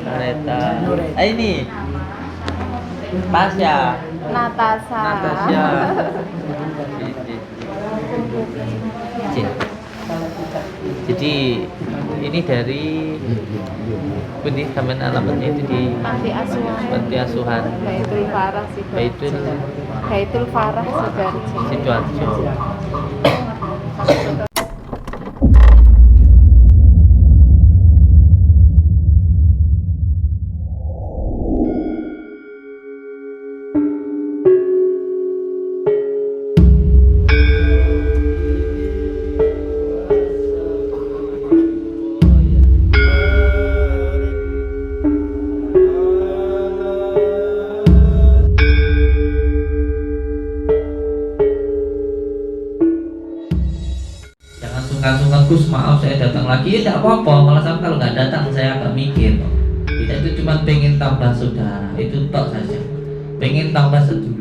Nureta. Ini Tasya. Natasha. Natasha. Cik. Jadi ini dari Budi sampai alamatnya itu di Panti asuhan. panti asuhan Baitul Farah Baitul Baitul Farah Sidoarjo. Sidoarjo. Jangan sungkan-sungkan Gus, maaf saya datang lagi. Ya tidak apa-apa, malah sama kalau nggak datang saya agak mikir. Kita itu cuma pengen tambah saudara, itu tok saja. Pengen tambah sedulur.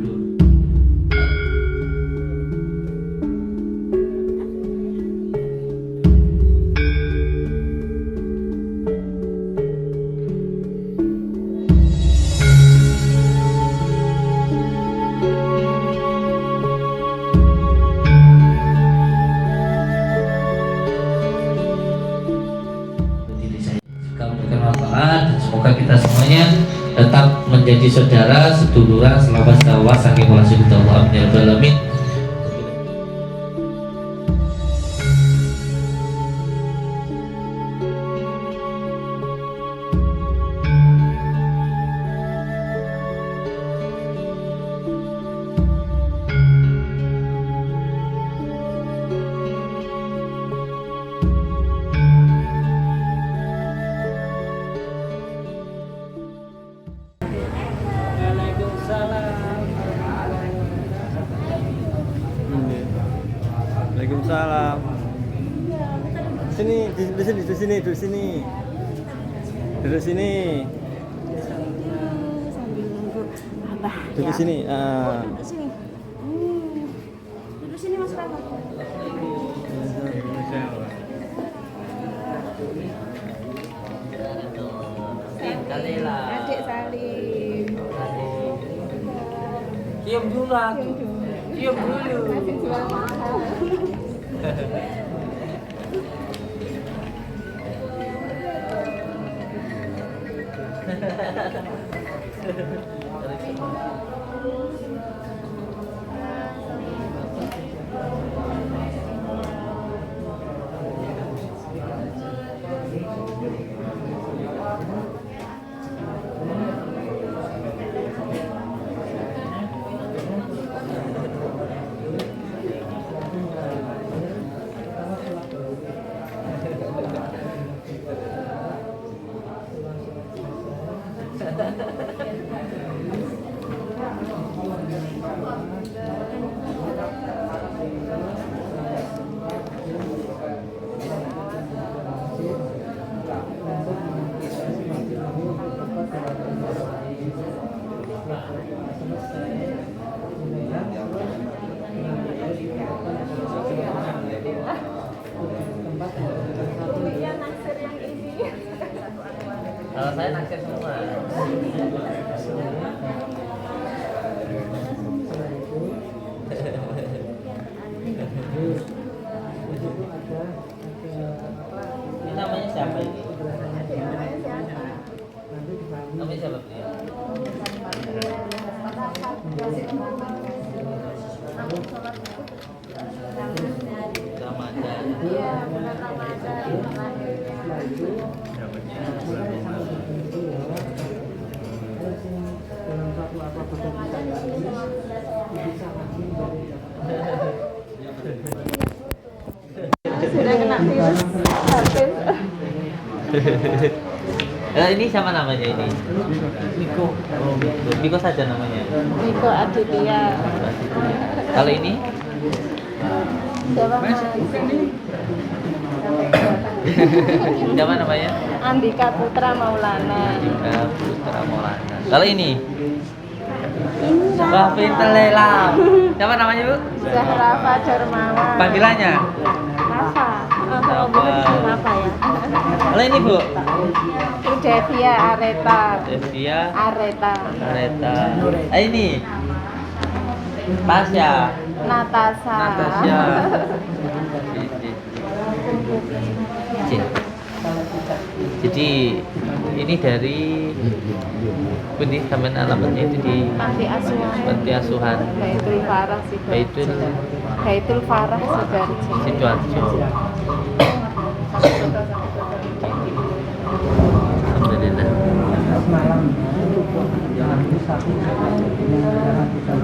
Diri saya juga memberikan manfaat dan semoga kita semuanya tetap menjadi saudara seduluran selama sawah saking walasih Allah amin ya rabbal alamin. Waalaikumsalam. Sini, di sini, di sini, duduk sini. Duduk sini. Sambil nunggu Abah. Duduk sini. Duduk sini. Duduk sini Mas Rahmat. Adik Salim. Cium dulu aku. Cium dulu. Masih jual mahal. Kalau saya naksir semua. Ini namanya siapa ini? Namanya siapa dia? Ramadan. Iya, bulan Ramadan. Sudah kena virus habis. Ini siapa namanya ini? Miko. Oh, Miko. Miko saja namanya. Niko Aditya. Kalau ini? Siapa Mas? Siapa namanya? Andika Putra Maulana. Andika Putra Maulana. Kalau ini? Wah, pinter lelam. Siapa namanya, Bu? Zahra Fajar Mawar. Panggilannya? Mas Nafa. Oh, bener Nafa ya. Kalau ini Bu, Itu Devia Areta. Devia Areta. Areta. Ini Tasya. Natasha. Natasha. C. Jadi ini dari Budi sampean alamatnya itu di Panti asuhan. Panti Asuhan Baitul Farah Baitul Baitul Farah Sidoarjo. Sidoarjo. Alhamdulillah.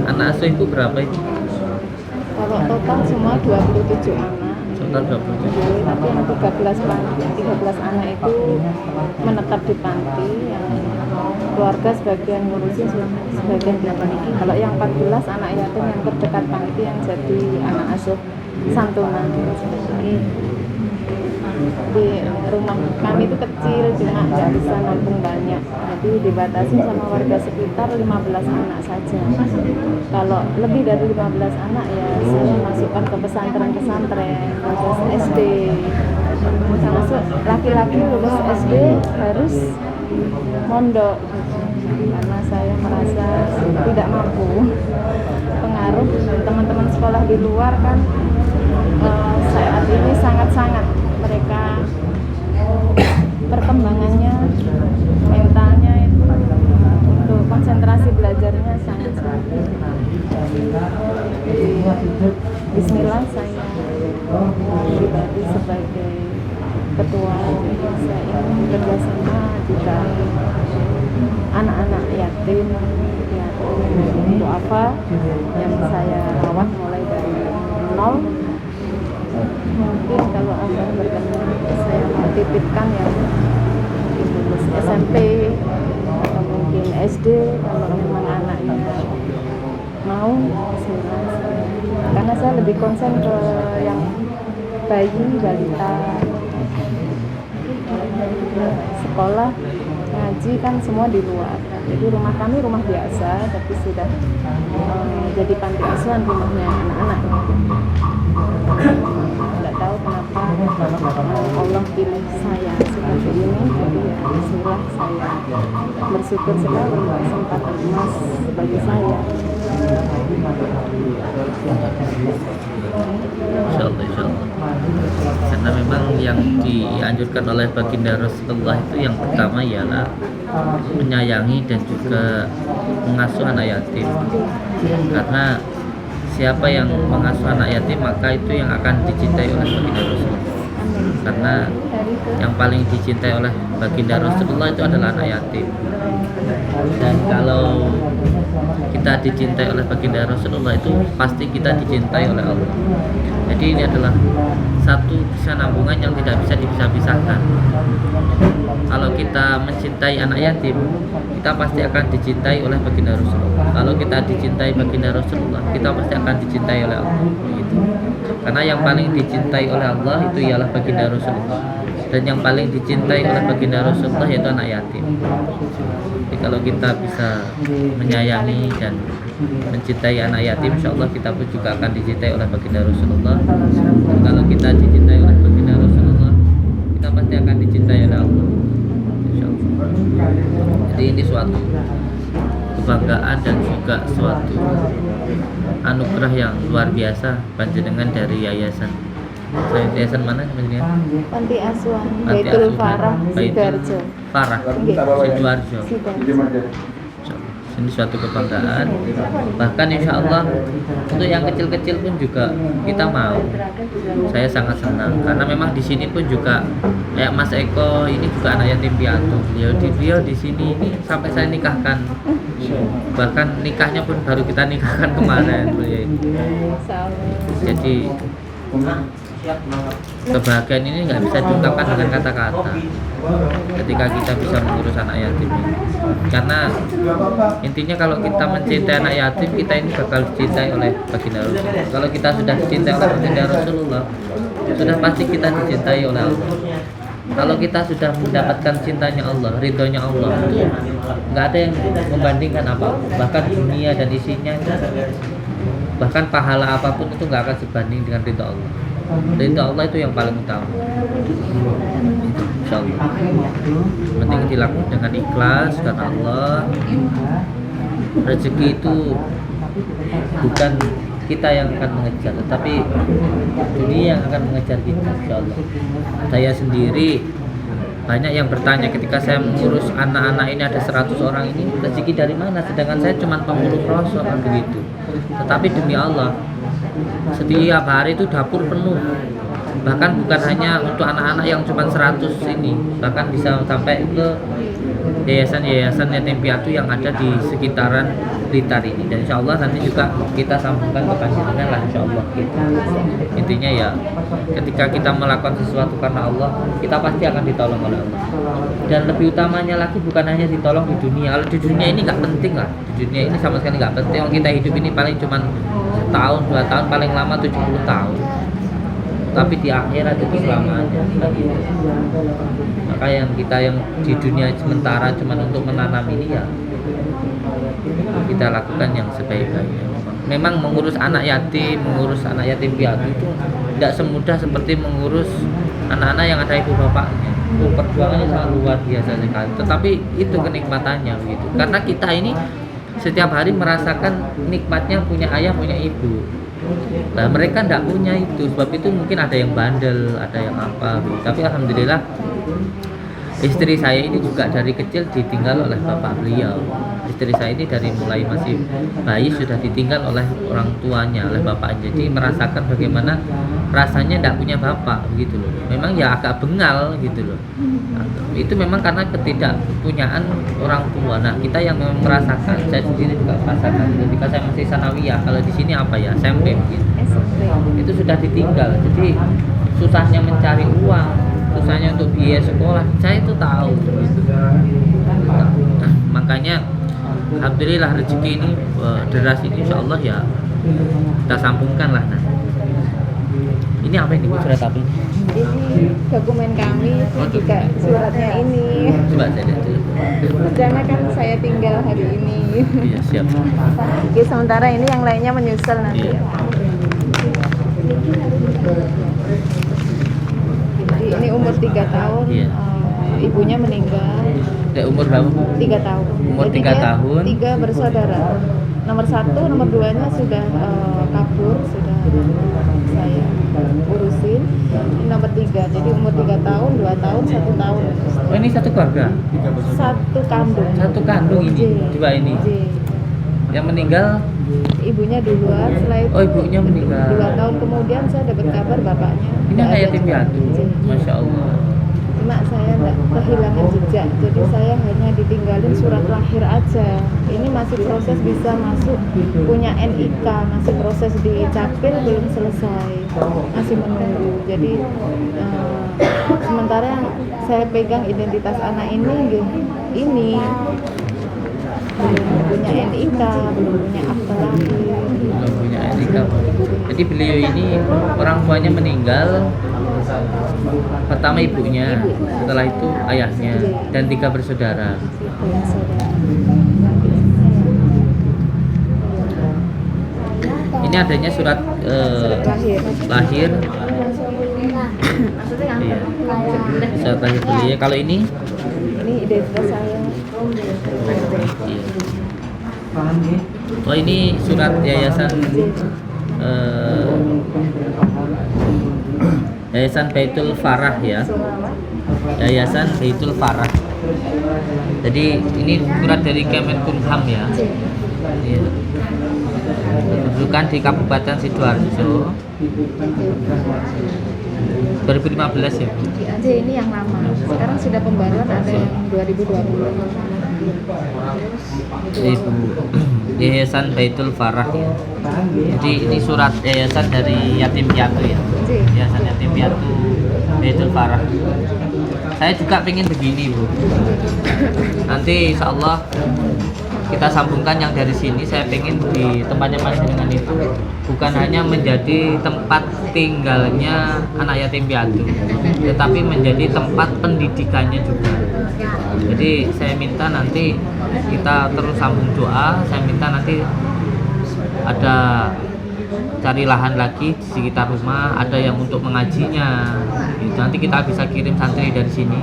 Anak asuh itu berapa itu? Kalau total semua 27 anak. Total 27. Tapi yang 13 anak itu menetap di panti, yang keluarga sebagian ngurusin, sebagian di panti. Kalau yang 14 anak yatim yang terdekat panti yang jadi anak asuh santunan. Di rumah kami itu kecil, cuma nggak bisa nampung banyak, jadi dibatasi sama warga sekitar 15 anak saja. Kalau lebih dari 15 anak ya saya masukkan ke pesantren-pesantren, lulus SD, termasuk laki-laki lulus SD harus mondok, karena saya merasa tidak mampu. Pengaruh teman-teman sekolah di luar kan saat ini sangat-sangat, mereka perkembangannya, mentalnya itu untuk konsentrasi belajarnya sangat sulit. Bismillah saya pribadi sebagai ketua, saya ingin bekerjasama juga anak-anak yatim untuk apa yang saya rawat mulai dari nol. Mungkin kalau akan bertemu saya mau titipkan yang lulus SMP atau mungkin SD, kalau memang anaknya mau, bismillah. Karena saya lebih konsen ke yang bayi, balita, sekolah, ngaji kan semua di luar. Jadi rumah kami rumah biasa, tapi sudah jadi panti asuhan rumahnya anak-anak. Nggak tahu kenapa Allah pilih saya seperti ini, jadi ya bismillah, saya bersyukur sekali kesempatan emas bagi saya. Insyaallah, insyaallah. Karena memang yang dianjurkan oleh baginda Rasulullah itu yang pertama ialah menyayangi dan juga mengasuh anak yatim. Karena siapa yang mengasuh anak yatim maka itu yang akan dicintai oleh baginda Rasulullah. Karena yang paling dicintai oleh baginda Rasulullah itu adalah anak yatim. Dan kalau kita dicintai oleh baginda Rasulullah itu pasti kita dicintai oleh Allah. Jadi ini adalah satu kesinambungan yang tidak bisa dipisah-pisahkan. Kalau kita mencintai anak yatim, kita pasti akan dicintai oleh baginda Rasulullah. Kalau kita dicintai baginda Rasulullah, kita pasti akan dicintai oleh Allah. Begitu. Karena yang paling dicintai oleh Allah itu ialah baginda Rasulullah. Dan yang paling dicintai oleh baginda Rasulullah yaitu anak yatim. Jadi kalau kita bisa menyayangi dan mencintai anak yatim, insyaallah kita pun juga akan dicintai oleh baginda Rasulullah. Dan kalau kita dicintai oleh baginda Rasulullah, kita pasti akan dicintai oleh Allah, insyaallah. Jadi ini suatu kebanggaan dan juga suatu anugerah yang luar biasa panjenengan dari yayasan. Yayasan mana sebenarnya? Panti asuhan Panti Baitul Asuhan Farah Baitul Sidoarjo. Farah Sidoarjo. Ini suatu kebanggaan. Bahkan insya Allah untuk yang kecil-kecil pun juga kita mau. Saya sangat senang karena memang di sini pun juga kayak Mas Eko ini juga anak yatim piatu. Beliau di sini ini sampai saya nikahkan. Bahkan nikahnya pun baru kita nikahkan kemarin beliau. Jadi kebahagiaan ini nggak bisa diungkapkan dengan kata-kata ketika kita bisa mengurus anak yatim ini. Karena intinya kalau kita mencintai anak yatim, kita ini bakal dicintai oleh baginda Rasulullah. Kalau kita sudah dicintai oleh baginda Rasulullah, sudah pasti kita dicintai oleh Allah. Kalau kita sudah mendapatkan cintanya Allah, ridhonya Allah, itu nggak ada yang membandingkan apapun. Bahkan dunia dan isinya, bahkan pahala apapun itu nggak akan sebanding dengan ridho Allah. Ridho Allah itu yang paling utama. Insya Allah. Penting dilakukan dengan ikhlas karena Allah. Rezeki itu bukan kita yang akan mengejar, tetapi dunia yang akan mengejar kita. Insya Allah. Saya sendiri banyak yang bertanya ketika saya mengurus anak-anak ini, ada 100 orang ini, rezeki dari mana? Sedangkan saya cuma pengurus rosok kan begitu. Tetapi demi Allah, setiap hari itu dapur penuh. Bahkan bukan hanya untuk anak-anak yang cuma 100 ini, bahkan bisa sampai ke yayasan-yayasan yatim piatu yang ada di sekitaran Blitar ini. Dan insya Allah nanti juga kita sambungkan ke panjenengan lah, insya Allah gitu. Intinya ya, ketika kita melakukan sesuatu karena Allah, kita pasti akan ditolong oleh Allah. Dan lebih utamanya lagi bukan hanya ditolong di dunia. Kalau di dunia ini nggak penting lah, di dunia ini sama sekali nggak penting. Kalau kita hidup ini paling cuma setahun, 2 tahun, paling lama 70 tahun. Tapi di akhirat itu selamanya kan gitu. Maka yang kita yang di dunia sementara cuma untuk menanam ini ya kita lakukan yang sebaik-baiknya. Memang mengurus anak yatim piatu itu tidak semudah seperti mengurus anak-anak yang ada ibu bapaknya. Perjuangannya sangat luar biasa sekali. Tetapi itu kenikmatannya begitu. Karena kita ini setiap hari merasakan nikmatnya punya ayah, punya ibu. Nah, mereka tidak punya itu, sebab itu mungkin ada yang bandel, ada yang apa gitu. Tapi alhamdulillah istri saya ini juga dari kecil ditinggal oleh bapak beliau. Istri saya ini dari mulai masih bayi sudah ditinggal oleh orang tuanya, oleh bapaknya. Jadi merasakan bagaimana rasanya tidak punya bapak begitu loh. Memang ya agak bengal gitu loh. Itu memang karena ketidakpunyaan orang tua. Nah, kita yang memang merasakan, saya sendiri juga merasakan ketika saya masih sanawiyah. Kalau di sini apa ya, SMP begitu. Itu sudah ditinggal. Jadi susahnya mencari uang, susahnya untuk biaya sekolah, saya itu tahu. Nah, makanya alhamdulillah rezeki ini deras ini insya Allah ya kita sambungkan lah. Nah, ini apa ini? Surat apa ini? Ini dokumen kami, juga suratnya ini. Coba saya lihat dulu. Rencana kan saya tinggal hari ini. Iya, siap. Oke, sementara ini yang lainnya menyusul nanti. Iya. Jadi ini umur 3 tahun, Iya. Ibunya meninggal. Umur berapa? 3 tahun. Umur Jadi 3 dia tahun. 3 bersaudara. Nomor 1, nomor 2-nya sudah kabur, sudah saya urusin. Ini nomor 3. Jadi umur 3 tahun, 2 tahun, 1 tahun. Oh, ini satu keluarga? Satu kandung. Satu kandung ini? J. Coba ini. J. Yang meninggal? Ibunya duluan, setelah itu Oh, ibunya meninggal. 2 tahun kemudian saya dapat kabar bapaknya. Ini nggak kayak ada yatim juga. piatu. J. Masya Allah. Cuma saya nggak kehilangan jejak, jadi saya hanya ditinggalin surat lahir aja. Ini masih proses bisa masuk, punya NIK, masih proses di Capil belum selesai, masih menunggu. Jadi sementara yang saya pegang identitas anak ini belum punya NIK, belum punya akta lahir. Belum punya NIK. Jadi beliau ini orang tuanya meninggal, pertama ibunya, setelah itu ayahnya, dan 3 bersaudara. Ini adanya surat lahir. Iya. Surat lahir beliau. Kalau ini identitas saya. iya. Oh, ini surat yayasan Yayasan Baitul Farah ya. Yayasan Baitul Farah. Jadi ini surat dari Kemenkumham ya. Iya. Berkedudukan di Kabupaten Sidoarjo. 2015 ya. Ini yang lama. Sekarang sudah pembaruan, ada yang 2020. Ibu Yayasan Baitul Farah ya. Jadi ini surat yayasan dari yatim piatu ya. Yayasan yatim piatu Baitul Farah. Saya juga pengen begini Bu. Nanti insya Allah kita sambungkan yang dari sini. Saya pengen di tempatnya panjenengan itu bukan hanya menjadi tempat tinggalnya anak yatim piatu, tetapi menjadi tempat pendidikannya juga. Jadi saya minta nanti kita terus sambung doa. Saya minta nanti ada cari lahan lagi di sekitar rumah, ada yang untuk mengajinya. Gitu. Nanti kita bisa kirim santri dari sini.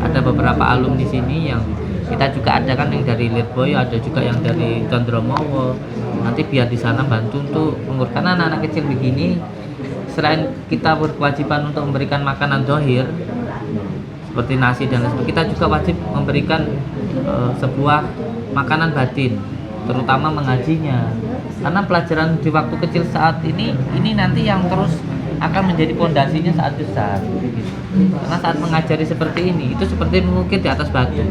Ada beberapa alumni sini yang kita juga ada kan yang dari Lirboyo, ada juga yang dari Condromowo. Nanti biar di sana bantu untuk menguruskan anak-anak kecil begini. Selain kita berkewajiban untuk memberikan makanan dohir seperti nasi dan lain sebagainya, kita juga wajib memberikan sebuah makanan batin, terutama mengajinya. Karena pelajaran di waktu kecil saat ini nanti yang terus akan menjadi pondasinya saat besar. Karena saat mengajari seperti ini, itu seperti mengukir di atas batu.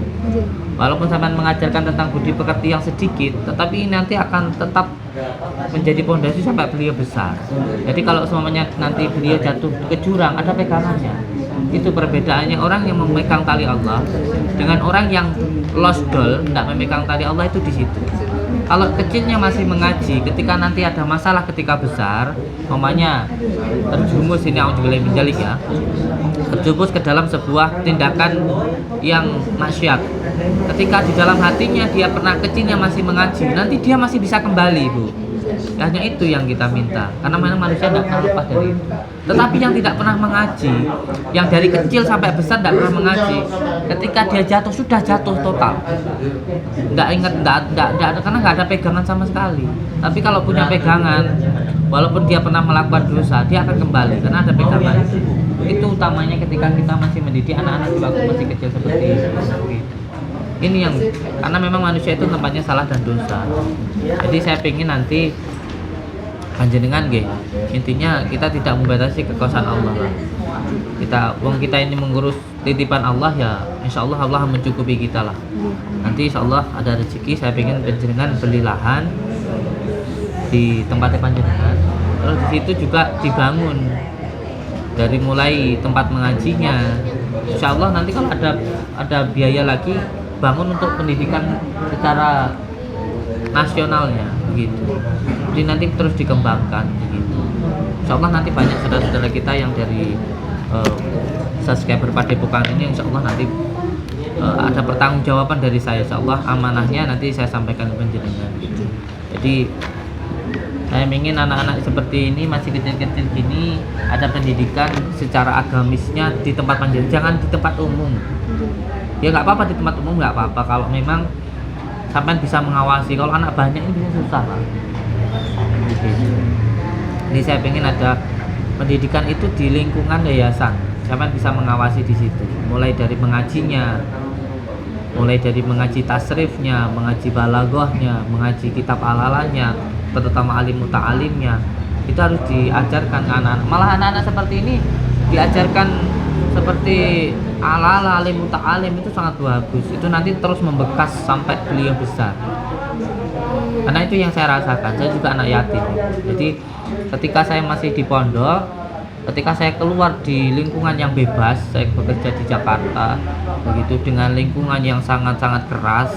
Walaupun sampean mengajarkan tentang budi pekerti yang sedikit, tetapi ini nanti akan tetap menjadi pondasi sampai beliau besar. Jadi kalau semuanya nanti beliau jatuh ke jurang, ada pegangannya. Itu perbedaannya orang yang memegang tali Allah dengan orang yang lost doll, tidak memegang tali Allah, itu di situ. Kalau kecilnya masih mengaji, ketika nanti ada masalah ketika besar, umpamanya terjumus, ini auzubillahi min dzalik ya, terjumus ke dalam sebuah tindakan yang maksiat. Ketika di dalam hatinya dia pernah kecilnya masih mengaji, nanti dia masih bisa kembali, Bu. Hanya itu yang kita minta, karena memang manusia tidak pernah lepas dari itu. Tetapi yang tidak pernah mengaji, yang dari kecil sampai besar tidak pernah mengaji, ketika dia jatuh sudah jatuh total. Tidak ingat, karena nggak ada pegangan sama sekali. Tapi kalau punya pegangan, walaupun dia pernah melakukan dosa, dia akan kembali karena ada pegangan. Itu utamanya ketika kita masih mendidik anak-anak di waktu masih kecil seperti itu. Ini yang, karena memang manusia itu tempatnya salah dan dosa. Jadi saya ingin nanti panjenengan nggih, intinya kita tidak membatasi kekuasaan Allah lah. Kita ini mengurus titipan Allah ya, insya Allah Allah mencukupi kita lah. Nanti insya Allah ada rezeki, saya ingin panjenengan beli lahan di tempatnya panjenengan. Terus di situ juga dibangun dari mulai tempat mengajinya. Insya Allah nanti kalau ada biaya lagi, bangun untuk pendidikan secara nasionalnya begitu. Jadi nanti terus dikembangkan begitu. Insya Allah nanti banyak saudara-saudara kita yang dari subscriber Padepokan ini, insya Allah nanti ada pertanggungjawaban dari saya. Insya Allah amanahnya nanti saya sampaikan ke panjenengan. Jadi saya ingin anak-anak seperti ini masih kecil-kecil gini ada pendidikan secara agamisnya di tempat panjenengan, jangan di tempat umum. Ya nggak apa-apa di tempat umum, nggak apa-apa kalau memang sampai bisa mengawasi. Kalau anak banyak ini bisa susah lah. Jadi saya pengen ada pendidikan itu di lingkungan yayasan, sampai bisa mengawasi di situ. Mulai dari mengajinya, mulai dari mengaji tasrifnya, mengaji balaghahnya, mengaji kitab alalannya, terutama alim muta'alimnya. Itu harus diajarkan ke anak-anak. Malah anak-anak seperti ini diajarkan seperti ala-ala alim muta'alim itu sangat bagus. Itu nanti terus membekas sampai beliau besar. Karena itu yang saya rasakan. Saya juga anak yatim. Jadi ketika saya masih di pondok, ketika saya keluar di lingkungan yang bebas, saya bekerja di Jakarta begitu dengan lingkungan yang sangat-sangat keras.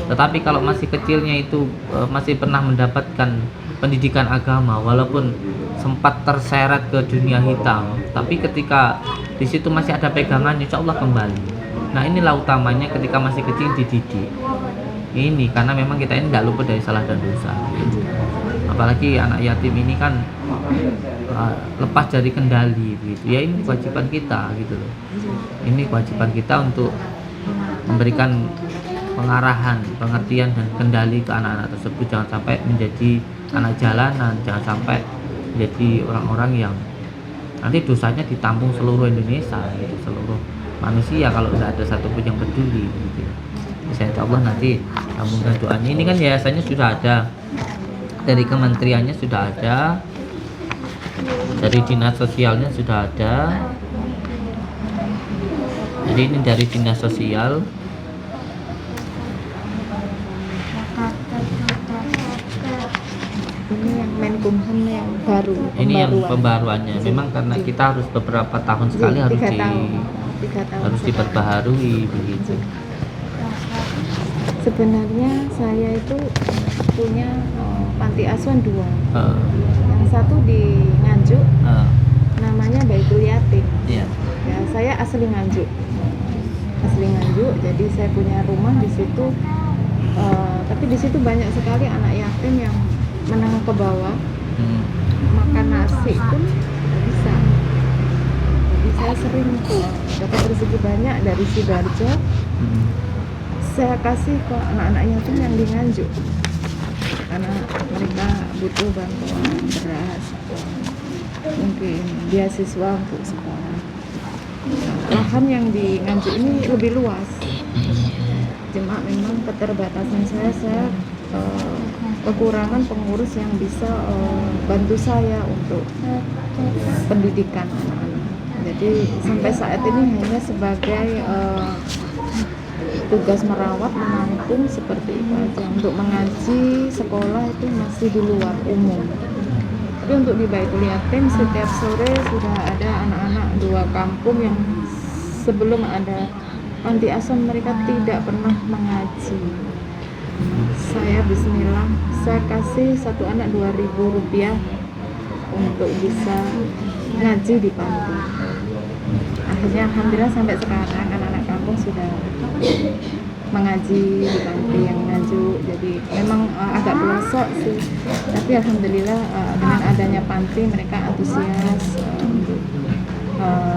Tetapi kalau masih kecilnya itu masih pernah mendapatkan pendidikan agama, walaupun sempat terseret ke dunia hitam, tapi ketika di situ masih ada pegangan, insya Allah kembali. Nah inilah utamanya ketika masih kecil dididik. Ini karena memang kita ini tidak luput dari salah dan dosa. Apalagi anak yatim ini kan lepas dari kendali gitu. Ya ini kewajiban kita gitu loh. Ini kewajiban kita untuk memberikan pengarahan, pengertian dan kendali ke anak-anak tersebut. Jangan sampai menjadi anak jalanan, jangan sampai menjadi orang-orang yang nanti dosanya ditampung seluruh Indonesia gitu, seluruh manusia kalau tidak ada satupun yang peduli gitu. Insya Allah nanti sambungkan doanya. Ini kan yayasannya sudah ada, dari kementeriannya sudah ada, dari dinas sosialnya sudah ada. Jadi ini dari dinas sosial. Ini yang Menkumham yang baru. Ini yang pembaruannya. Memang karena kita harus beberapa tahun sekali harus harus diperbaharui begitu. Sebenarnya saya itu punya panti asuhan 2. Yang satu di Nganjuk, namanya Baitul Yatim. Iya. Ya, saya asli Nganjuk. Jadi saya punya rumah di situ. Tapi di situ banyak sekali anak yatim yang menengah ke bawah makan nasi pun nggak bisa. Jadi saya sering dapat rezeki banyak dari Sidoarjo, saya kasih ke anak-anak yatim yang di Nganjuk karena mereka butuh bantuan beras, mungkin beasiswa untuk sekolah. Lahan yang di Nganjuk ini lebih luas, cuma memang keterbatasan saya kekurangan pengurus yang bisa bantu saya untuk pendidikan anak-anak. Jadi sampai saat ini hanya sebagai tugas merawat, menampung seperti itu aja. Untuk mengaji sekolah itu masih di luar umum. Tapi untuk di Baitul Yatim setiap sore sudah ada anak-anak 2 kampung yang sebelum ada panti asuhan mereka tidak pernah mengaji. Saya bismillah, saya kasih satu anak Rp2.000 untuk bisa ngaji di panti. Akhirnya alhamdulillah sampai sekarang anak-anak kampung sudah mengaji di panti yang Nganjuk. Jadi memang agak pelosok sih, tapi alhamdulillah dengan adanya panti mereka antusias untuk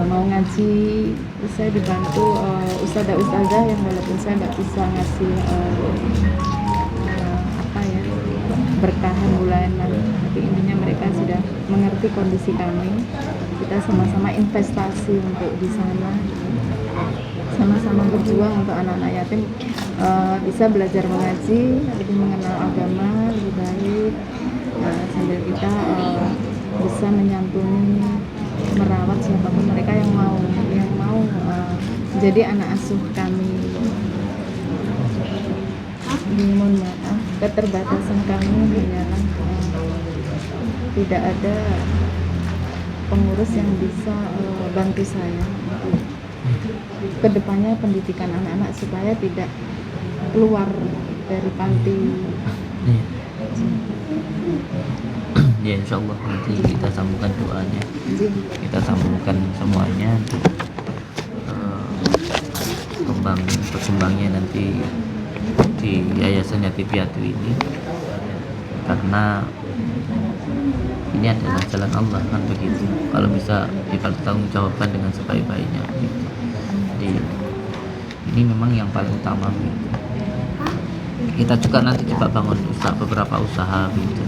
mau ngaji. Saya dibantu ustazah yang walaupun saya nggak bisa ngasih berkahan bulanan, tapi intinya mereka sudah mengerti kondisi kami. Kita sama-sama investasi untuk di sana, sama-sama berjuang untuk anak-anak yatim bisa belajar mengaji, lebih mengenal agama lebih baik, sambil kita bisa menyantuni, merawat siapapun mereka yang mau jadi anak asuh kami. Mohon maaf, keterbatasan kami hanyalah tidak ada pengurus yang bisa bantu saya untuk kedepannya pendidikan anak-anak supaya tidak keluar dari panti. Ya insya Allah nanti kita sambungkan doanya, kita sambungkan semuanya untuk perkembangnya nanti di Yayasan Yatim Piatu ini, karena ini adalah jalan Allah kan begitu. Kalau bisa dipertanggungjawabkan dengan sebaik-baiknya gitu. Jadi ini memang yang paling utama gitu. Kita juga nanti coba bangun beberapa usaha gitu.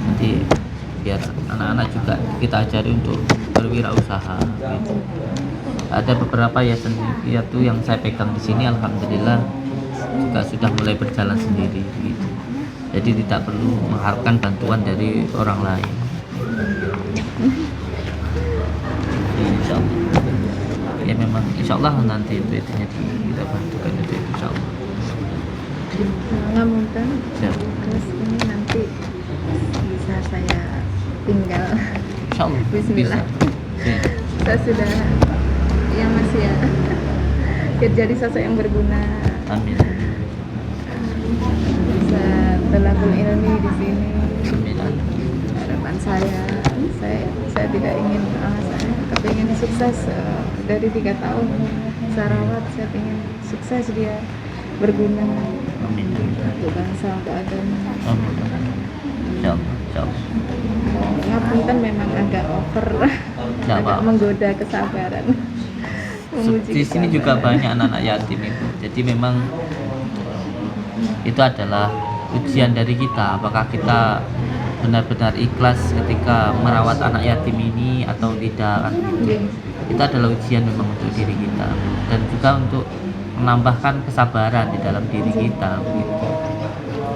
Nanti biar anak-anak juga kita ajari untuk berwirausaha gitu. Ada beberapa yayasan piatu yang saya pegang di sini, alhamdulillah juga sudah mulai berjalan sendiri gitu. Jadi tidak perlu mengharapkan bantuan dari orang lain. Insya Allah. Ya memang insya Allah nanti duitnya kita bantukan itu insya Allah. Ngamunten, terus ini nanti bisa saya tinggal. Insya Allah. Bismillah. Bisa. Saya sudah ya Mas ya, biar jadi sosok yang berguna. Amin. Bisa telakul ilmi di sini. Amin. Harapan saya tidak ingin saya kepingin sukses dari 3 tahun saya rawat, saya ingin sukses dia berguna untuk bangsa, untuk agama. Amin. Insya Allah. Insya Allah. Ngapunten memang agak over, agak menggoda kesabaran. Di sini juga banyak anak-anak yatim itu. Jadi memang itu adalah ujian dari kita, apakah kita benar-benar ikhlas ketika merawat anak yatim ini atau tidak kan gitu. Itu adalah ujian memang untuk diri kita dan juga untuk menambahkan kesabaran di dalam diri kita begitu.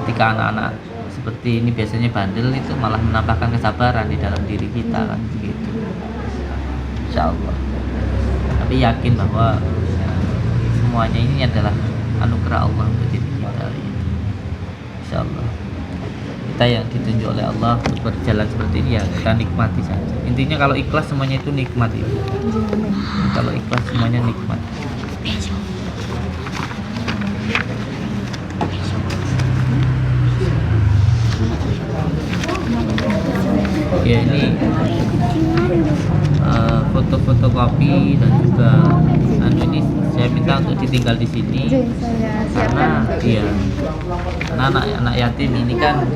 Ketika anak-anak seperti ini biasanya bandel, itu malah menambahkan kesabaran di dalam diri kita kan begitu. Insya Allah. Tapi yakin bahwa semuanya ini adalah anugerah Allah untuk diri kita gitu. Insya Allah kita yang ditunjuk oleh Allah untuk berjalan seperti ini ya kita nikmati saja. Intinya kalau ikhlas semuanya itu nikmat itu. Kalau ikhlas semuanya nikmat. Ya ini foto-foto kopi dan juga ini saya minta untuk ditinggal di sini karena iya, karena anak yatim ini kan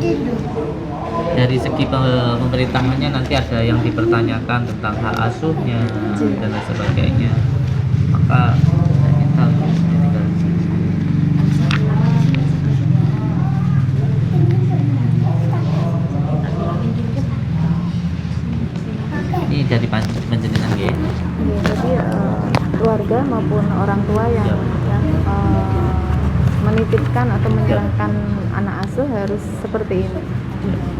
dari segi pemerintahannya nanti ada yang dipertanyakan tentang hak asuhnya dan lain sebagainya, maka saya minta untuk ditinggal di sini. Ini dari panjenengan ya. Iya, jadi keluarga maupun orang tua yang menitipkan atau menyerahkan anak asuh harus seperti ini.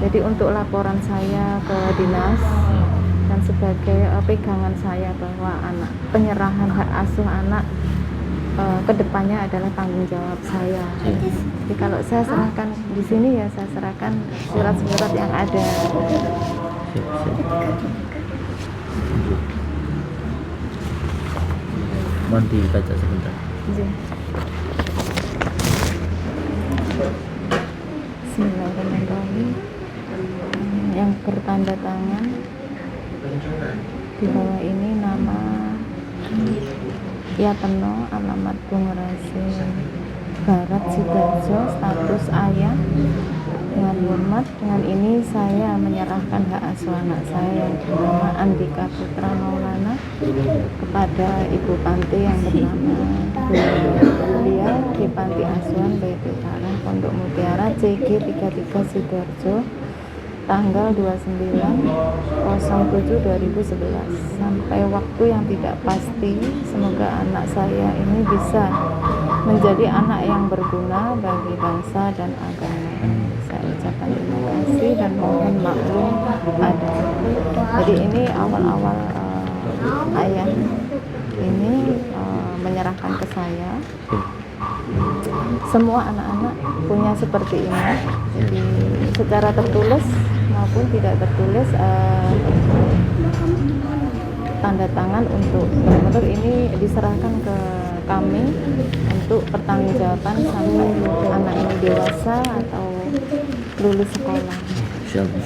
Jadi untuk laporan saya ke dinas dan sebagai pegangan saya bahwa penyerahan hak asuh anak kedepannya adalah tanggung jawab saya. Jadi kalau saya serahkan di sini ya saya serahkan surat-surat yang ada. Mohon dibaca sebentar. Iya. Bismillahirrahmanirrahim. Yang bertanda tangan di bawah ini nama Yateno, alamat Bungrasi Barat Sidoarjo, status ayah. Dengan hormat, dengan ini saya menyerahkan hak asuh anak saya yang bernama Andika Putra Maulana kepada Ibu Panti yang bernama Belia di Panti Asuhan Bait Utara Pondok Mutiara CG 33 Sidoarjo tanggal 29/07/2011 sampai waktu yang tidak pasti. Semoga anak saya ini bisa menjadi anak yang berguna bagi bangsa dan agama. Saya ucapkan terima kasih dan mohon maklum ada. Jadi ini awal-awal ayah ini menyerahkan ke saya. Semua anak-anak punya seperti ini. Jadi secara tertulis maupun tidak tertulis tanda tangan untuk benar-benar ini diserahkan ke kami untuk pertanggungjawaban sampai anak ini dewasa atau lulus sekolah. Insyaallah.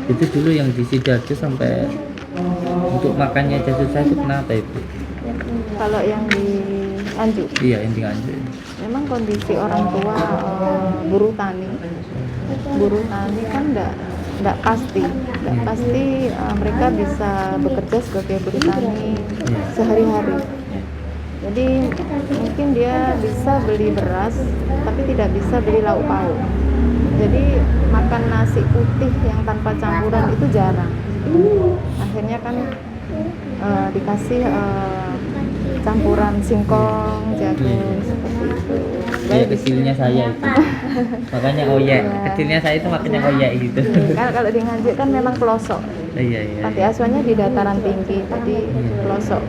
Itu dulu yang di Sidoarjo sampai untuk makannya aja susah itu kenapa itu? Kalau yang di Nganjuk, Iya, yang di Nganjuk. memang kondisi orang tua buruh tani kan enggak pasti mereka bisa bekerja sebagai buruh tani sehari-hari. Jadi mungkin dia bisa beli beras tapi tidak bisa beli lauk pauk. Jadi makan nasi putih yang tanpa campuran itu jarang. Akhirnya kan dikasih campuran singkong, jagung seperti itu. Ya, kecilnya saya itu. Makanya oyek. Iya. Kecilnya saya itu makanya oyek gitu. Kan kalau di Nganjuk kan memang pelosok. Iya. Panti asuhannya di dataran tinggi, jadi pelosok.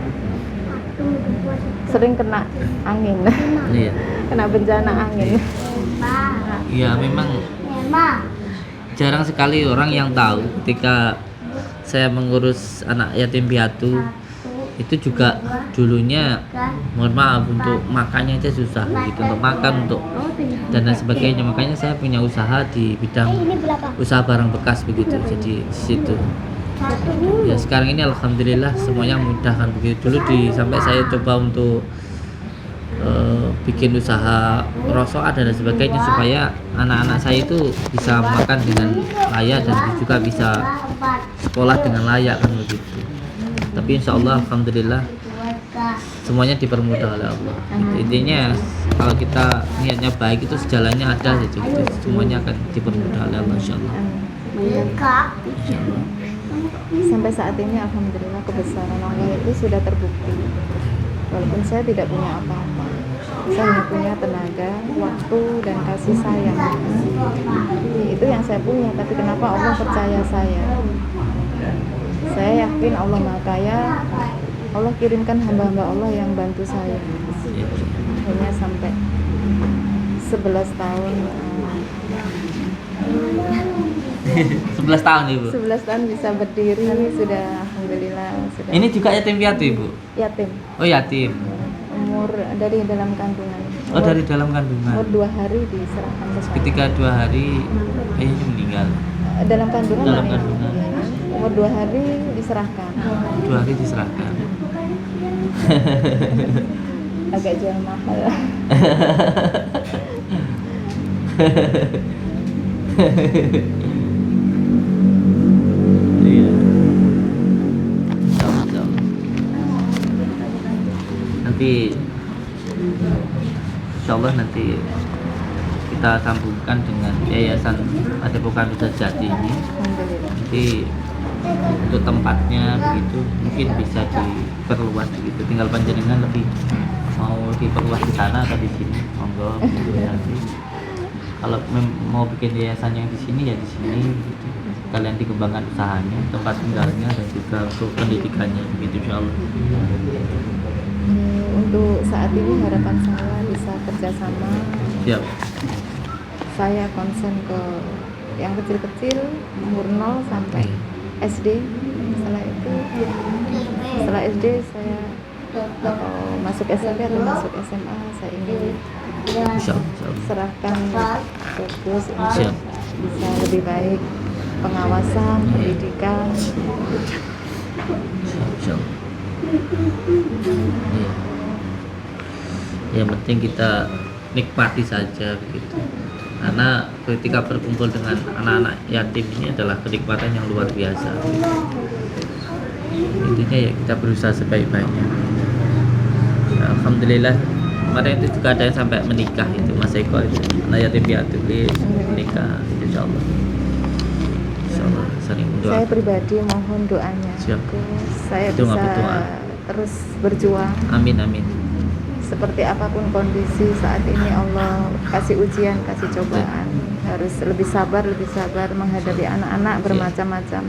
Sering kena angin. Iya. Kena bencana angin. Iya, memang jarang sekali orang yang tahu ketika saya mengurus anak yatim piatu itu juga dulunya mohon maaf untuk makannya aja susah gitu, untuk makan, untuk dan lain sebagainya. Makanya saya punya usaha di bidang usaha barang bekas begitu. Jadi di situ ya sekarang ini alhamdulillah semuanya mudah kan begitu. Dulu sampai saya coba untuk bikin usaha rosok dan sebagainya supaya anak-anak saya itu bisa makan dengan layak dan juga bisa sekolah dengan layak kan begitu. Tapi insya Allah alhamdulillah semuanya dipermudah oleh Allah. Intinya kalau kita niatnya baik itu sejalannya ada, jadi gitu, semuanya akan dipermudah oleh Allah insya Allah. Insya Allah. Sampai saat ini alhamdulillah kebesaran Allah itu sudah terbukti. Walaupun saya tidak punya apa-apa, saya hanya punya tenaga, waktu, dan kasih sayang. Itu yang saya punya, tapi kenapa Allah percaya saya? Saya yakin Allah Maha Kaya. Allah kirimkan hamba-hamba Allah yang bantu saya. Akhirnya sampai 11 tahun 11 tahun Ibu. 11 tahun bisa berdiri, sudah alhamdulillah sudah. Ini juga yatim piatu Ibu? Yatim. Oh yatim. Umur dari dalam kandungan. Oh dari dalam kandungan. Umur 2 hari diserahkan ke saya. Ketika 2 hari ayahnya meninggal. Dalam kandungan. Dalam Mami. kandungan. umur 2 hari diserahkan. 2 hari diserahkan. Agak jual mahal. Iya. Insyaallah. Nanti insyaallah nanti kita sambungkan dengan Yayasan Padepokan Wisata Jati ini. Alhamdulillah. Nanti untuk tempatnya begitu mungkin bisa diperluas begitu, tinggal panjenengan lebih mau diperluas di sana atau di sini, monggo begitu. Nanti kalau mau bikin yayasan yang di sini ya di sini gitu. Kalian dikembangkan usahanya, tempat tinggalnya dan juga untuk pendidikannya begitu insyaallah. Untuk saat ini harapan saya bisa kerjasama. Siap. Saya konsen ke yang kecil-kecil, umur 0 sampai SD. Setelah SD saya masuk SMP atau masuk SMA, saya ingin Insyaallah. serahkan fokus Siap. untuk bisa lebih baik pengawasan, pendidikan. Insyaallah. Iya. Yang penting kita nikmati saja begitu. Karena ketika berkumpul dengan anak-anak yatim ini adalah kenikmatan yang luar biasa. Intinya ya kita berusaha sebaik-baiknya. Ya, alhamdulillah kemarin itu juga ada yang sampai menikah itu Mas Eko itu anak yatim piatu menikah insyaallah. Insyaallah sering Saya berdoa. pribadi mohon doanya. Siap. Saya Doa, bisa berdoa. terus berjuang. Amin amin. Seperti apapun kondisi saat ini, Allah kasih ujian, kasih cobaan, harus lebih sabar menghadapi anak-anak bermacam-macam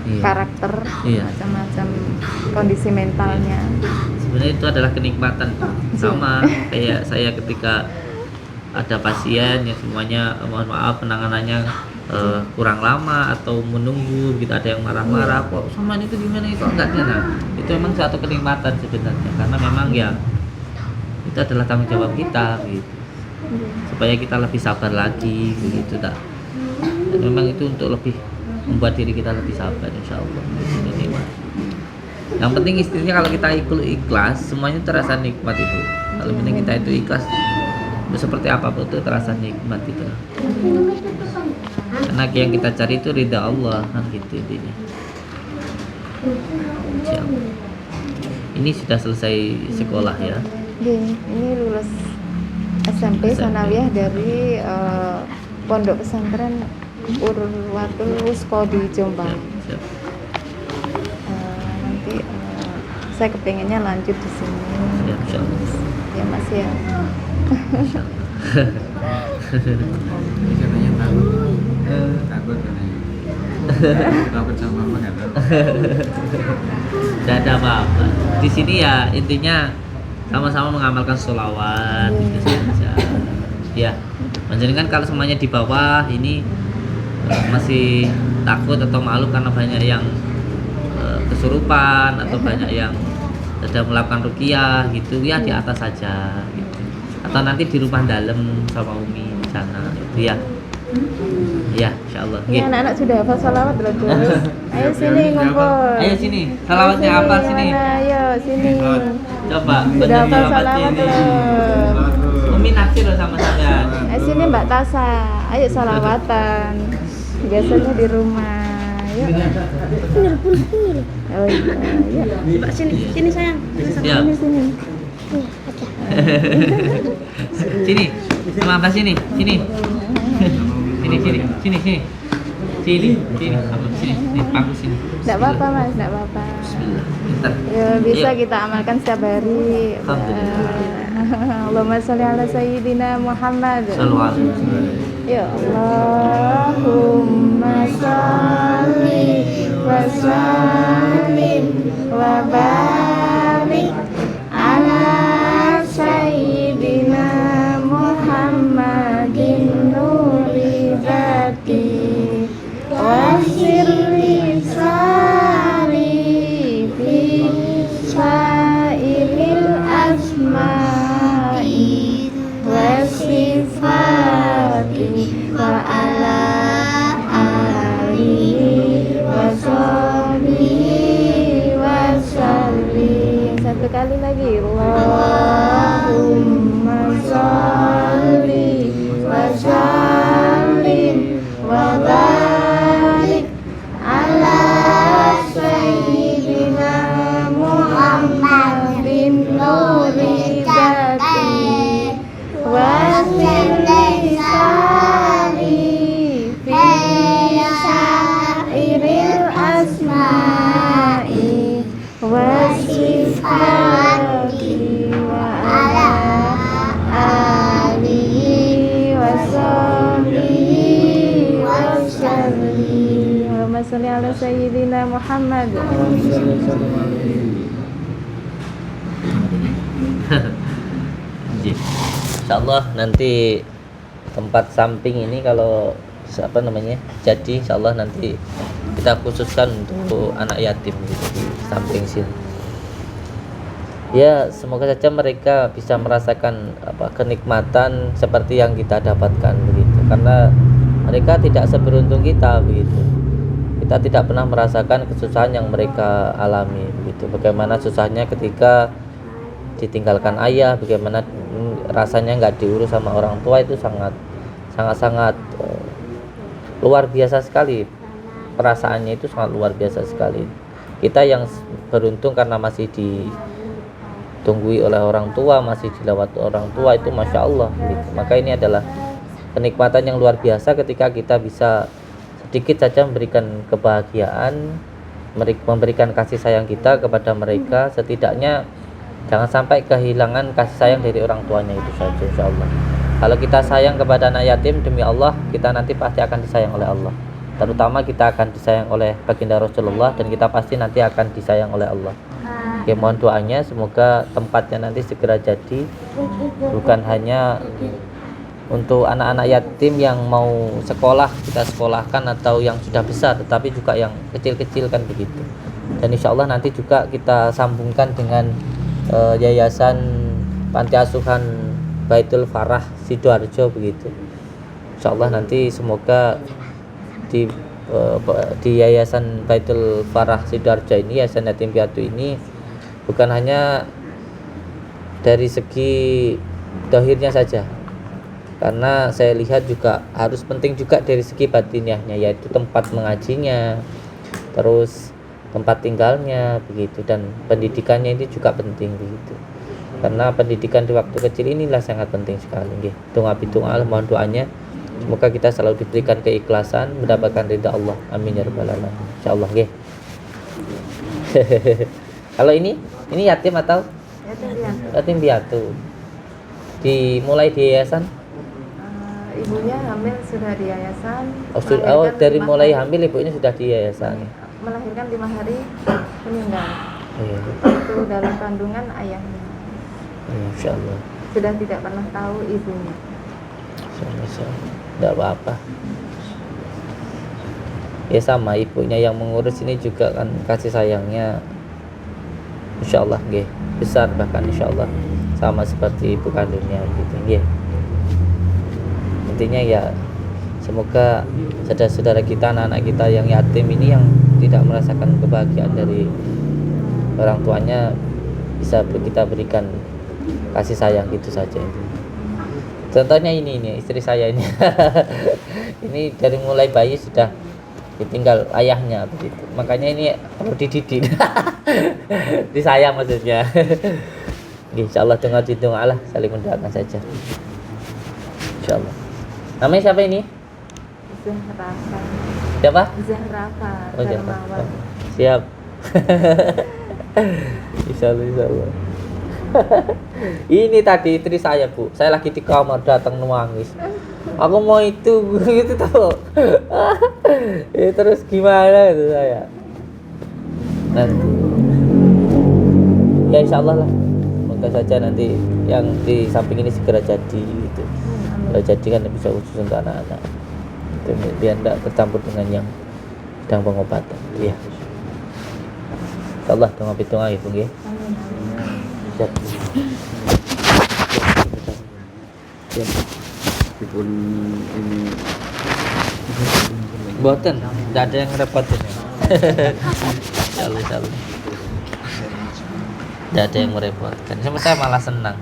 Iya. karakter, Iya. macam-macam kondisi mentalnya. Sebenarnya itu adalah kenikmatan sama kayak saya ketika ada pasien yang semuanya mohon maaf penanganannya kurang lama atau menunggu gitu, ada yang marah-marah kok sama itu gimana itu enggak nah, itu memang suatu kenikmatan sebenarnya karena memang ya itu adalah tanggung jawab kita gitu supaya kita lebih sabar lagi gitu tak, dan memang itu untuk lebih membuat diri kita lebih sabar insyaallah. Yang penting istrinya kalau kita ikhlas semuanya terasa nikmat itu. Kalau penting kita itu ikhlas itu seperti apapun itu terasa nikmat itu. Karena yang kita cari itu ridha Allah kan gitu intinya. Insyaallah. Ini sudah selesai sekolah ya. Ini lulus SMP sanawiyah dari Pondok Pesantren Urwatul Wusko di Jombang. Siap. Nanti saya kepengennya lanjut di sini. Siap, insyaallah. Ya Mas ya. Insyaallah. Katanya takut katanya. Takut sama apa nggak tahu. Tidak ada apa-apa. Di sini ya intinya sama-sama mengamalkan sholawat gitu saja. Ya, menjadikan kalau semuanya di bawah ini masih takut atau malu karena banyak yang kesurupan atau banyak yang sedang melakukan ruqyah gitu ya di atas saja gitu. Atau nanti di rumah dalam sama Umi di sana itu ya. Ya, insyaallah. Ini anak-anak sudah hafal salawat loh Gus. Ayo sini ngumpul. Ayo sini, salawatnya Ayo apa sini, sini? mana? Ayo sini. Coba Sudah hafal bener salawat ini. loh. Umi naksir loh sama saya. Ayo sini Mbak Tasa. Ayo salawatan. Biasanya di rumah. Yuk. Oh iya. Mbak sini sayang. Siap. Sini. Sini. Sama Abah sini. Sini. Sini. Abah sini. Nih, pangku sini. Enggak apa-apa Mas, enggak apa-apa. Bismillah. Pintar. Ya, bisa Yuk. kita amalkan setiap hari. Alhamdulillah. Allahumma sholli ala sayyidina Muhammad. Sallallahu alaihi wasallam. Ya Allahumma sholli wa sallim wa barik ala sayyidina Muhammadin nuri dzati wa sirri sari fi sa'iril asma'i wa sifati wa ala sekali lagi. Allahumma sholli wa sallim wa barik ala sayyidina Muhammadin nuri dzati wa lisani fi syairil asma'i wa sifati wa ala alihi wa sahbihi wa sallim. Allahumma sholli ala sayyidina Muhammad. Insyaallah nanti tempat samping ini kalau apa namanya jadi insyaallah nanti kita khususkan untuk anak yatim gitu, di samping sini. Ya semoga saja mereka bisa merasakan apa kenikmatan seperti yang kita dapatkan begitu, karena mereka tidak seberuntung kita begitu. Kita tidak pernah merasakan kesusahan yang mereka alami begitu. Bagaimana susahnya ketika ditinggalkan ayah, bagaimana rasanya nggak diurus sama orang tua, itu sangat luar biasa sekali. Perasaannya itu sangat luar biasa sekali. Kita yang beruntung karena masih ditunggui oleh orang tua, masih dilawat orang tua, itu masya Allah gitu. Maka ini adalah kenikmatan yang luar biasa ketika kita bisa sedikit saja memberikan kebahagiaan, memberikan kasih sayang kita kepada mereka. Setidaknya jangan sampai kehilangan kasih sayang dari orang tuanya, itu saja insya Allah. Kalau kita sayang kepada anak yatim, demi Allah kita nanti pasti akan disayang oleh Allah. Terutama kita akan disayang oleh baginda Rasulullah, dan kita pasti nanti akan disayang oleh Allah. Ya mohon doanya semoga tempatnya nanti segera jadi, bukan hanya untuk anak-anak yatim yang mau sekolah kita sekolahkan atau yang sudah besar, tetapi juga yang kecil-kecil kan begitu. Dan insya Allah nanti juga kita sambungkan dengan yayasan panti asuhan Baitul Farah Sidoarjo begitu. Insya Allah nanti semoga di yayasan Baitul Farah Sidoarjo ini, yayasan yatim piatu ini, bukan hanya dari segi dohirnya saja, karena saya lihat juga harus penting juga dari segi batiniahnya, yaitu tempat mengajinya, terus tempat tinggalnya begitu, dan pendidikannya ini juga penting begitu. Karena pendidikan di waktu kecil inilah sangat penting sekali nggih. Doa bidungah, mohon doanya semoga kita selalu diberikan keikhlasan, mendapatkan ridha Allah. Amin ya rabbal alamin. Insyaallah nggih. Kalau ini yatim atau yatim piatu? Dimulai di yayasan? Ibunya hamil sudah di yayasan. Oh, dari mulai hamil ibunya sudah di yayasan. Melahirkan 5 hari meninggal. Iya. Itu dalam kandungan ayahnya. Insya Allah. Sudah tidak pernah tahu ibunya. Insya Allah. Tidak apa-apa. Ya sama ibunya yang mengurus ini juga kan kasih sayangnya insya Allah nggih besar, bahkan insya Allah sama seperti ibu kandungnya gitu nggih. Intinya ya semoga saudara-saudara kita, anak-anak kita yang yatim ini, yang tidak merasakan kebahagiaan dari orang tuanya, bisa kita berikan kasih sayang gitu saja. Contohnya ini istri saya ini. Ini dari mulai bayi sudah ditinggal ayahnya begitu. Makanya ini perlu dididik. Disayang maksudnya. Insyaallah doa lah, saling mendoakan saja. Insyaallah. Namanya siapa ini? Zahrafa. Siapa? Zahrafa. Oh, Zahrafa. Darmawan. Siap. Insyaallah. Ini tadi istri saya, Bu. Saya lagi di kamar datang nangis. Aku mau itu gitu tahu. Terus gimana itu saya? Nanti. Ya insyaallah lah. Semoga saja nanti yang di samping ini segera jadi gitu. Kalau jadi kan bisa khusus untuk anak-anak. Itu biar tidak tercampur dengan yang sedang pengobatan. Iya. Insyaallah doa Ibu nggih. Siap. Siap. Meskipun ini Boten, tidak ada yang repot ini. Insyaallah. tidak ada yang merepotkan. Saya malah senang.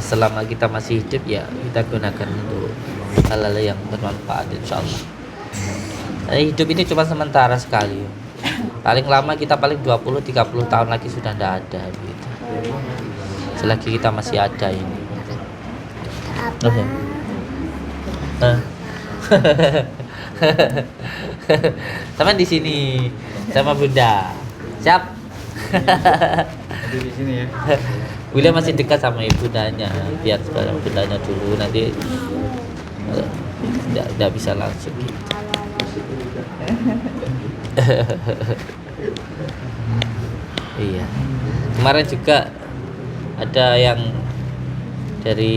Selama kita masih hidup ya kita gunakan untuk hal-hal yang bermanfaat, insyaallah. Hidup ini cuma sementara sekali. Paling lama kita paling 20-30 tahun lagi sudah tidak ada gitu. Selagi kita masih ada ini. Sama di sini sama Bunda. Siap. Di sini ya. Bunda masih dekat sama ibundanya, biar sekarang bundanya dulu, nanti tidak bisa langsung gitu. Iya. Kemarin juga ada yang dari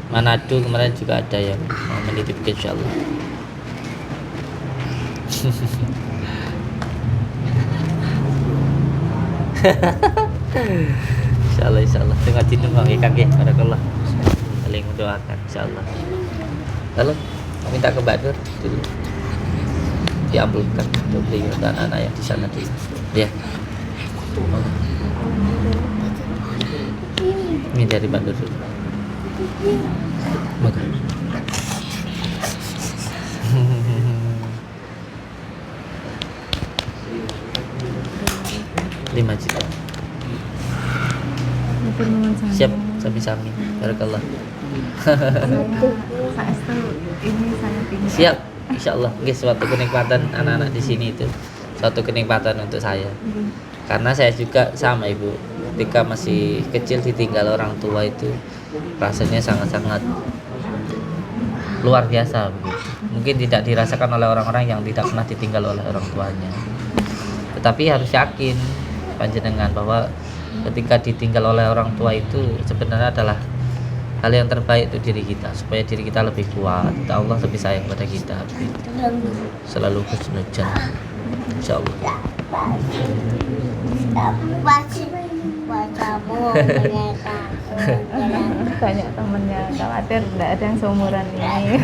Manado, kemarin juga ada yang menitipkan, insyaallah. Insyaallah tengah tinung nggih kakek barakallah. Saling mendoakan insyaallah. Lalu minta ke Mbak Nur dulu diambilkan untuk beli untuk anak-anak yang di sana dulu. Ya. Ini dari Mbak Nur dulu. Maka. 5 juta. Siap, sami-sami. Barakallah. Ini saya tinggal. Siap, insyaallah. Nggih, suatu kenikmatan anak-anak di sini itu. Suatu kenikmatan untuk saya. Karena saya juga sama Ibu. Ketika masih kecil ditinggal orang tua itu rasanya sangat-sangat luar biasa begitu. Mungkin tidak dirasakan oleh orang-orang yang tidak pernah ditinggal oleh orang tuanya. Tetapi harus yakin panjenengan bahwa ketika ditinggal oleh orang tua itu sebenarnya adalah hal yang terbaik untuk diri kita, supaya diri kita lebih kuat, Allah lebih sayang pada kita begitu. Selalu husnudzan insyaallah. Banyak temennya, khawatir tidak ada yang seumuran ini.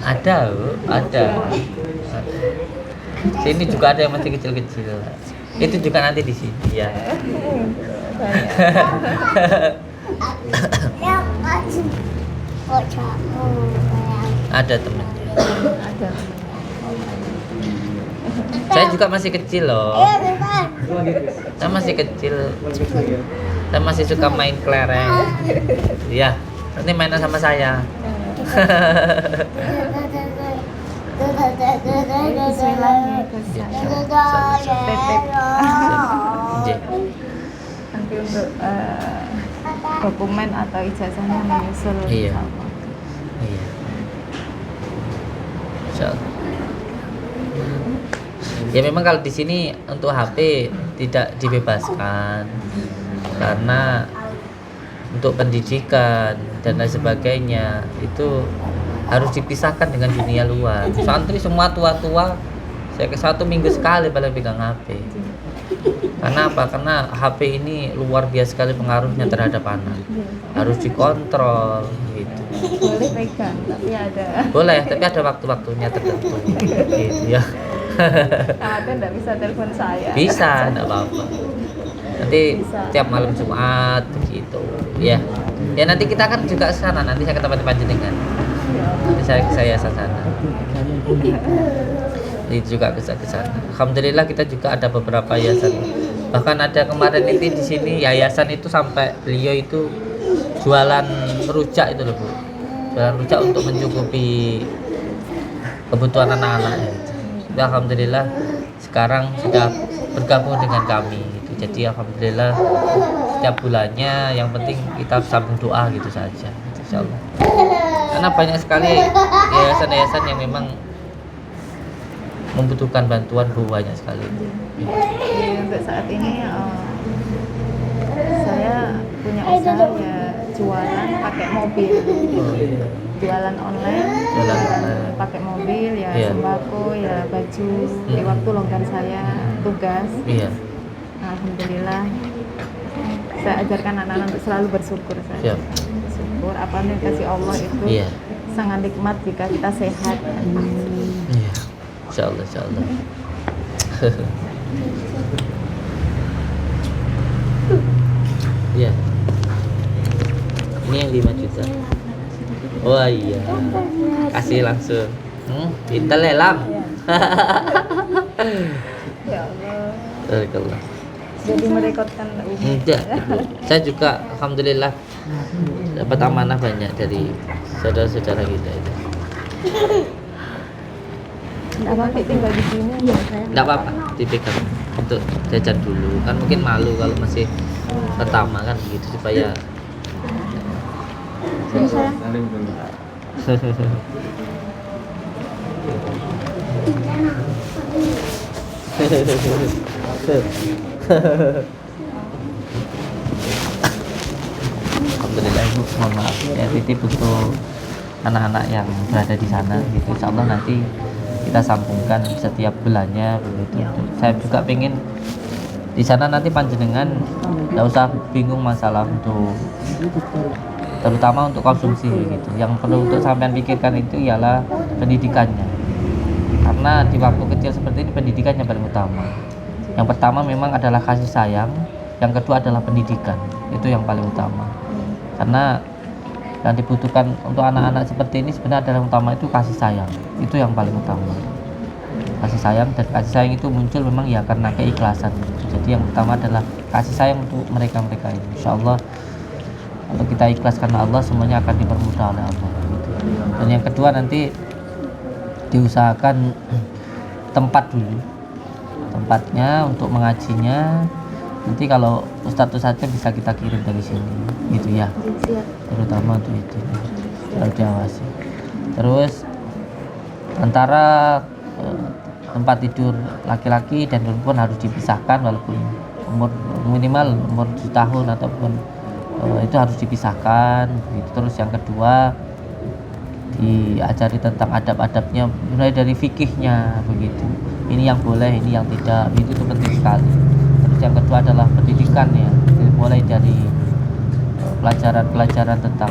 Ada, Bu, ada. Sini juga ada yang masih kecil-kecil. Itu juga nanti di sini ya. Ada temennya. Ada. Saya juga masih kecil loh. Saya masih kecil. Saya masih suka main kelereng. Iya, nanti mainan sama saya. Bismillah, nanti untuk dokumen atau ijazahnya menyusul. Iya. insyaallah. Iya. Insyaallah. Ya memang kalau di sini untuk HP tidak dibebaskan karena untuk pendidikan dan lain sebagainya itu harus dipisahkan dengan dunia luar. Santri semua tua-tua, saya ke 1 minggu sekali paling pegang HP. Karena apa? Karena HP ini luar biasa sekali pengaruhnya terhadap anak. Harus dikontrol gitu. Boleh pegang, tapi ada. Boleh, tapi ada waktu-waktunya tertentu gitu ya. Khawatir tidak bisa telepon saya. Bisa, enggak apa-apa. Nanti Bisa. tiap malam Jumat begitu. Ya. Ya nanti kita kan juga ke sana, nanti saya ke tempat panjenengan. Nanti saya ke sana. Itu juga ke sana. Alhamdulillah kita juga ada beberapa yayasan. Bahkan ada kemarin itu di sini yayasan itu sampai beliau itu jualan rujak itu loh, Bu. Jualan rujak untuk mencukupi kebutuhan anak-anak ya. Tapi alhamdulillah sekarang sudah bergabung dengan kami gitu. Jadi alhamdulillah setiap bulannya yang penting kita sambung doa gitu saja, insyaallah. Karena banyak sekali yayasan-yayasan yang memang membutuhkan bantuan, banyak sekali. Jadi untuk saat ini saya punya usaha ya jualan pakai mobil. Jualan online, Jualan online. pakai mobil ya, Iya. sembako ya, baju di waktu longgar saya tugas. Iya. Alhamdulillah saya ajarkan anak-anak untuk selalu bersyukur saja. Siap. Bersyukur apa yang dikasih Allah itu Iya. sangat nikmat jika kita sehat. Iya. Insyaallah, insyaallah. Iya. Ini yang 5 juta. Wah iya. Kasih langsung. Kita lelang. Ya Allah. Barakallah. Jadi merekodkan Umi. Enggak, Ibu. Saya juga alhamdulillah dapat amanah banyak dari saudara-saudara kita itu. Nanti tinggal di sini ya saya. Enggak apa-apa, dipegang untuk jajan dulu. Kan mungkin malu kalau masih pertama kan begitu supaya Saling dulu. alhamdulillah Ibu, mohon maaf ya titip untuk anak-anak yang berada di sana gitu. Insya Allah nanti kita sambungkan setiap bulannya begitu. Saya juga pengen di sana nanti panjenengan nggak usah bingung masalah untuk terutama untuk konsumsi gitu. Yang perlu untuk sampean pikirkan itu ialah pendidikannya, karena di waktu kecil seperti ini pendidikannya paling utama. Yang pertama memang adalah kasih sayang, yang kedua adalah pendidikan, itu yang paling utama. Karena yang dibutuhkan untuk anak-anak seperti ini sebenarnya adalah yang utama itu kasih sayang, itu yang paling utama. Kasih sayang, dan kasih sayang itu muncul memang ya karena keikhlasan gitu. Jadi yang utama adalah kasih sayang untuk mereka-mereka ini. Insya Allah kalau kita ikhlas karena Allah, semuanya akan dipermudah oleh Allah gitu. Dan yang kedua nanti diusahakan tempat dulu, tempatnya untuk mengajinya. Nanti kalau ustadz saja bisa kita kirim dari sini gitu ya, terutama untuk itu harus diawasi. Terus antara tempat tidur laki-laki dan perempuan harus dipisahkan, walaupun umur minimal umur 7 tahun ataupun itu harus dipisahkan gitu. Terus yang kedua diajari tentang adab-adabnya mulai dari fikihnya begitu, ini yang boleh, ini yang tidak, itu penting sekali. Terus yang kedua adalah pendidikannya, mulai dari pelajaran-pelajaran tentang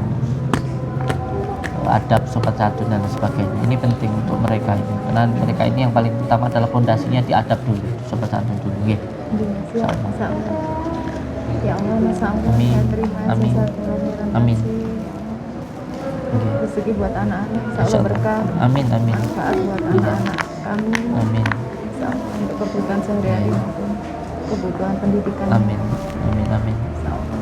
adab, sopan santun dan sebagainya. Ini penting untuk mereka ini, karena mereka ini yang paling utama adalah fondasinya di adab dulu, sopan santun dulu nggih. Siap, insyaallah. Ya Allah, masyaallah. Amin. Saya terima Amin. jazakallahu Amin. khairan. Nggih. Rezeki buat anak-anak, insyaallah Insyaallah. berkah. Amin amin. Manfaat buat anak-anak kami. Amin. Insyaallah untuk kebutuhan sehari-hari maupun kebutuhan pendidikan. Amin. Amin amin. Insyaallah.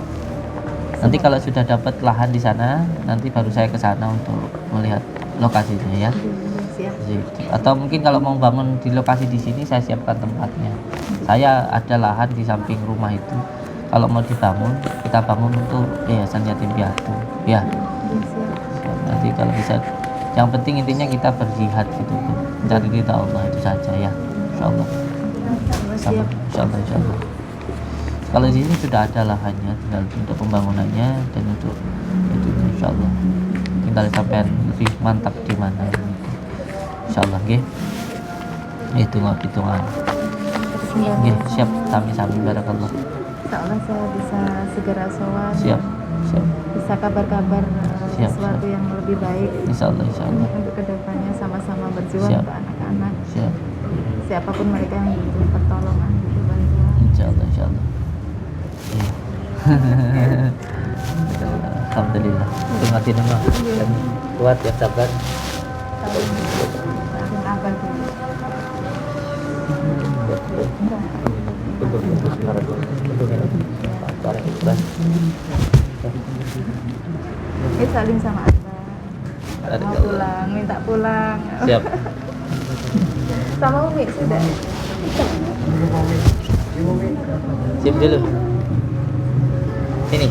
Nanti kalau sudah dapat lahan di sana, nanti baru saya ke sana untuk melihat lokasinya ya. Siap. Gitu. Atau mungkin kalau mau bangun di lokasi di sini, saya siapkan tempatnya. Saya ada lahan di samping rumah itu. Kalau mau dibangun, kita bangun untuk yayasan yatim piatu. Ya. Siap. Nanti kalau bisa, yang penting intinya kita berjihad gitu, mencari ridha Allah, itu saja ya. Insyaallah. Siap. Insyaallah, insyaallah. Kalau di sini sudah ada lahannya, tinggal untuk pembangunannya dan untuk itu insyaallah. Tinggal sampean lebih mantap di mana gitu. Insyaallah nggih. Hitungan. Nggih, siap sami-sami barakallah. Insyaallah saya bisa segera sholat. Siap. Bisa kabar-kabar Siap, sesuatu siap. yang lebih baik. Insyaallah. Untuk kedepannya sama-sama berjuang Siap. untuk anak-anak. Siap. Siapapun mereka yang butuh pertolongan, butuh bantuan. Insyaallah. Iya. Alhamdulillah. Terima kasih nama dan kuat ya, sabar. Saling abal dulu. Saling sama abang. Mau pulang, minta pulang. Siap. Sama Umi sudah. Siap dulu. Sini.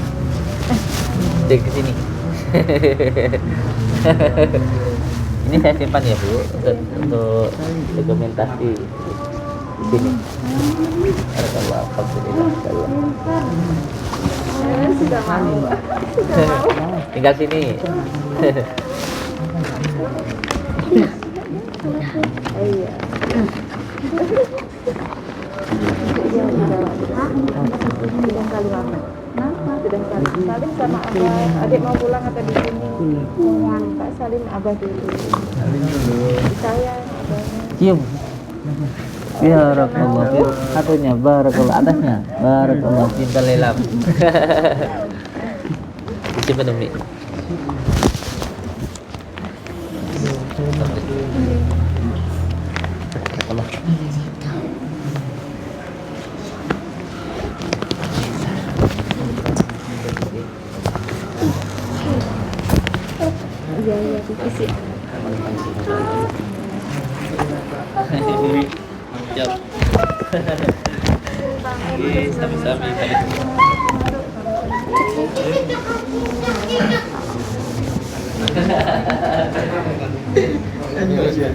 Dek ke sini. Ini saya simpan ya Bu untuk dokumentasi di sini. Barakallah, alhamdulillah. Sudah mau. Tinggal sini. Iya. Sudah kali lama. Sudah kali. Salim sama abah. Adik mau pulang atau di sini? Kak Salim abah dulu. Saling dulu. Sayang abahnya. Cium. Barakallah. Satunya barakallah, atasnya. Barakallah cinta lelam. Disimpan dong, Mi. Barakallah. Iya iya tipis ya. Siap. Oke, sami-sami tadi. Siap,